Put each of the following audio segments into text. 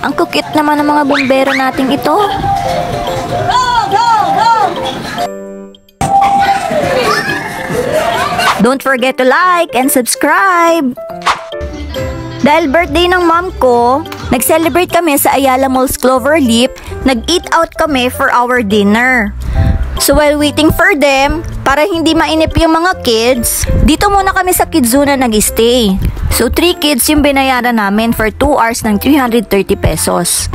Ang kukit naman ng mga bumbero nating ito. Go, go, go! Don't forget to like and subscribe! Dahil birthday ng mom ko, nag-celebrate kami sa Ayala Malls Cloverleaf, nag-eat out kami for our dinner. So while waiting for them, para hindi mainip yung mga kids, dito muna kami sa Kidzuna nag-stay. So 3 kids yung binayaran namin for 2 hours ng 330 pesos.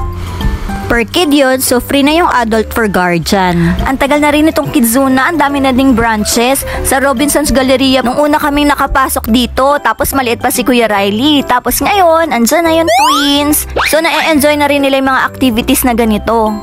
Per kid yun, so free na yung adult for guardian. Ang tagal na rin itong Kidzuna, ang dami na ding branches. Sa Robinson's Galleria, nung una kaming nakapasok dito, tapos maliit pa si Kuya Riley. Tapos ngayon, andyan na yung twins. So na-enjoy na rin nila yung mga activities na ganito.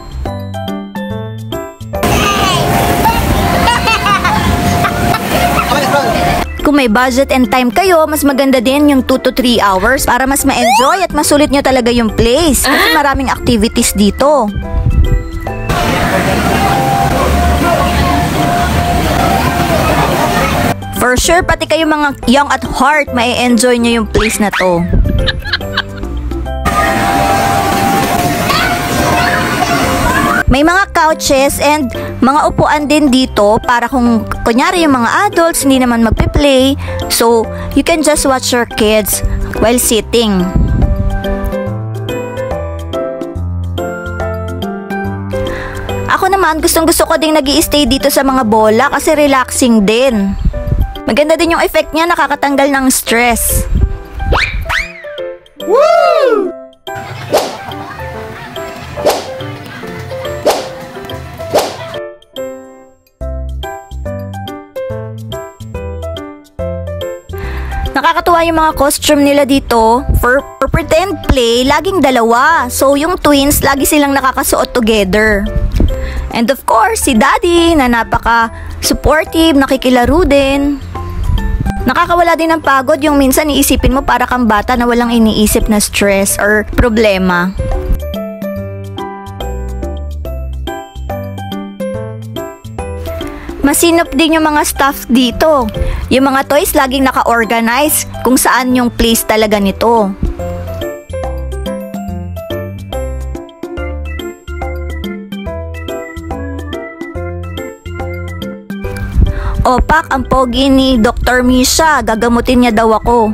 Kung may budget and time kayo, mas maganda din yung 2 to 3 hours para mas ma-enjoy at masulit nyo talaga yung place. Kasi maraming activities dito. For sure, pati kayo mga young at heart, ma-enjoy nyo yung place na to. May mga couches and mga upuan din dito para kung kunyari yung mga adults hindi naman magpe-play, so you can just watch your kids while sitting. Ako naman, gustong-gusto ko ding nag-i-stay dito sa mga bola kasi relaxing din. Maganda din yung effect niya, nakakatanggal ng stress. Woo! Nakakatuwa yung mga costume nila dito. For pretend play, laging dalawa. So, yung twins, lagi silang nakakasuot together. And of course, si Daddy na napaka-supportive, nakikilaro din. Nakakawala din ng pagod yung minsan iisipin mo para kang bata na walang iniisip na stress or problema. Masinop din yung mga staff dito. Yung mga toys laging naka-organize kung saan yung place talaga nito. Opak, ang pogi ni Dr. Misha. Gagamutin niya daw ako.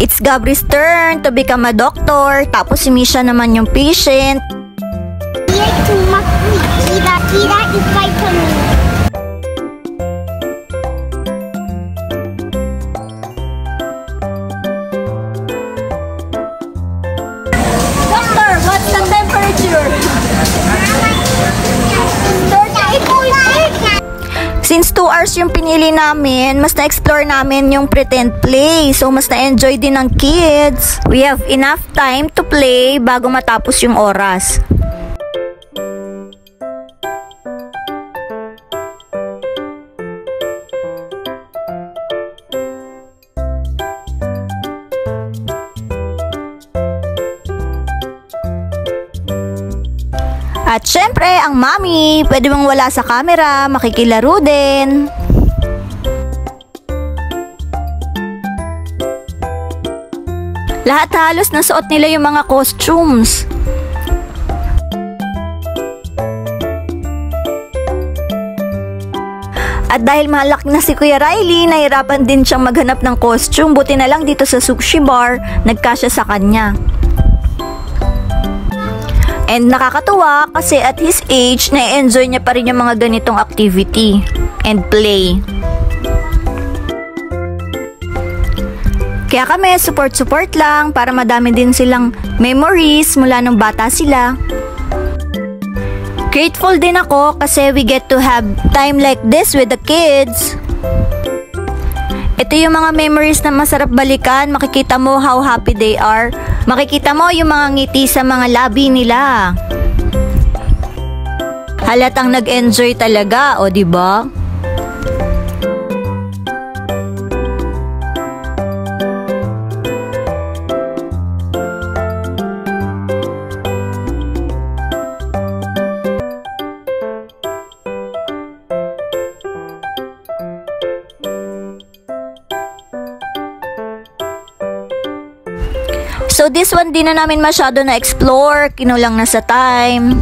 It's Gabri's turn to become a doctor. Tapos si Misha naman yung patient. Kira is vitamin. Doctor, what's the temperature? 38.6. Since 2 hours yung pinili namin, mas na-explore namin yung pretend play. So, mas na-enjoy din ng kids. We have enough time to play bago matapos yung oras. At syempre, ang mami, pwede bang wala sa camera, makikilaro din. Lahat halos nasuot nila yung mga costumes. At dahil malaki na si Kuya Riley, nahirapan din siyang maghanap ng costume. Buti na lang dito sa sushi bar, nagkasya sa kanya. And nakakatuwa kasi at his age, na-enjoy niya pa rin yung mga ganitong activity and play. Kaya kami, support lang para madami din silang memories mula nung bata sila. Grateful din ako kasi we get to have time like this with the kids. Ito yung mga memories na masarap balikan. Makikita mo how happy they are. Makikita mo yung mga ngiti sa mga labi nila. Halatang nag-enjoy talaga, o diba? So this one din na namin masyado na explore, kinulang na sa time.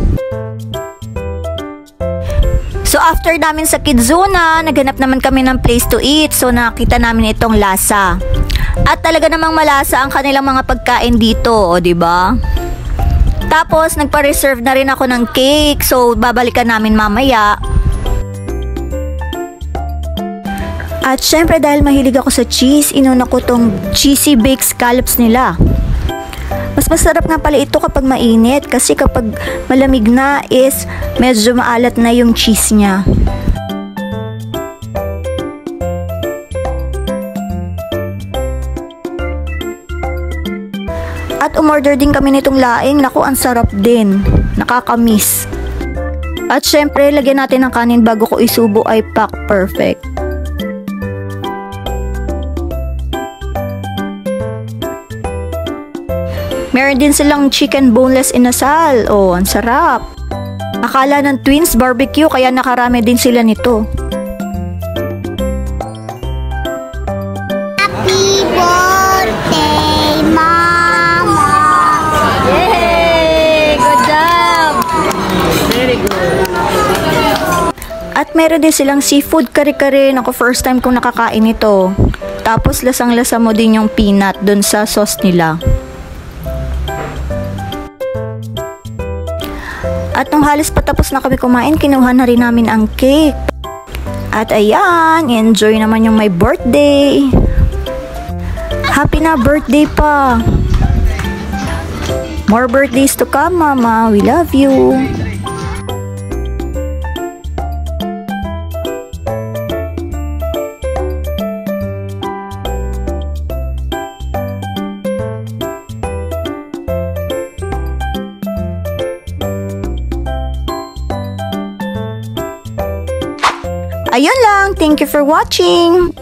So after namin sa Kidzuna, naghanap naman kami ng place to eat. So nakita namin itong Lasa. At talaga namang malasa ang kanilang mga pagkain dito, o di ba? Tapos nagpa-reserve na rin ako ng cake. So babalikan namin mamaya. At syempre dahil mahilig ako sa cheese, inuna ko tong cheesy baked scallops nila. Mas masarap nga pala ito kapag mainit kasi kapag malamig na is medyo maalat na yung cheese niya. At umorder din kami nitong laing. Naku, ang sarap din. Nakakamiss. At syempre, lagyan natin ng kanin bago ko isubo ay pack perfect. Meron din silang chicken boneless inasal. Oh, ang sarap. Akala ng twins barbecue kaya nakarami din sila nito. Happy birthday, Mama! Yay! Good job! Very good. At meron din silang seafood kare-kare. Ako first time kong nakakain ito. Tapos lasang-lasa mo din yung peanut dun sa sauce nila. At nung halos patapos na kami kumain, kinuha na rin namin ang cake. At ayan, enjoy naman yung my birthday. Happy na birthday pa. More birthdays to come, Mama. We love you. Ayun lang. Thank you for watching.